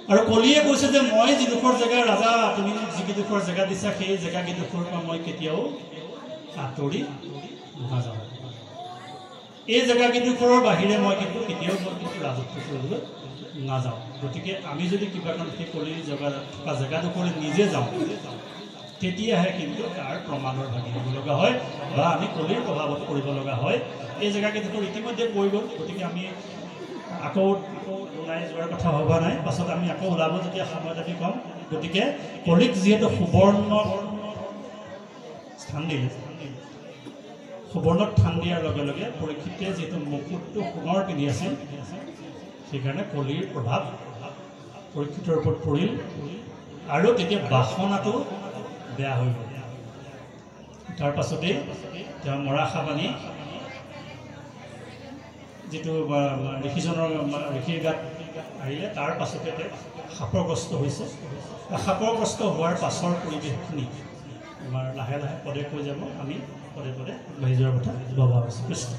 আৰু কলিয়ে কৈছে যে মই যিডোখৰ জেগা ৰাজা তুমি যিকেইডোখৰ জেগা দিছা সেই জেগাকেইডোখৰ পৰা মই কেতিয়াও আঁতৰি নাযাওঁ এই জেগাকেইডোখৰৰ বাহিৰে মই কিন্তু কেতিয়াও ৰাজত্ব কৰিবলৈ নাযাওঁ গতিকে আমি যদি কিবা কাৰণ সেই কলিৰ জেগা থকা জেগাডোখৰলৈ নিজে যাওঁ তেতিয়াহে কিন্তু তাৰ প্ৰমাণৰ ভাগি হ'ব লগা হয় বা আমি কলিৰ প্ৰভাৱত পৰিব লগা হয় এই জেগাকেইডোখৰ ইতিমধ্যে কৈ গ'ল গতিকে আমি আকৌ ওলাই যোৱাৰ কথা ভবা নাই পাছত আমি আকৌ ওলাব যেতিয়া সময়ত আমি কম গতিকে কলিক যিহেতু সুবৰ্ণ স্থান দিলে সুবৰ্ণত স্থান দিয়াৰ লগে লগে পৰীক্ষিতে যিহেতু মুকুটটো সোণৰ পিন্ধি আছিল সেইকাৰণে কলিৰ প্ৰভাৱ পৰীক্ষিতৰ ওপৰত পৰিল আৰু তেতিয়া বাসনাটো বেয়া হৈ গ'ল তাৰ পাছতেই তেওঁ মৰাশা বাণী যিটো ঋষিৰ গাত আহিলে তাৰ পাছতে তেওঁ সাপগ্ৰস্ত হৈছে সাপগ্ৰস্ত হোৱাৰ পাছৰ পৰিৱেশখিনি আমাৰ লাহে লাহে পদে কৈ যাব আমি পদে পদে আগবাঢ়ি যোৱাৰ কথা ভবা হৈছে কৃষ্ণ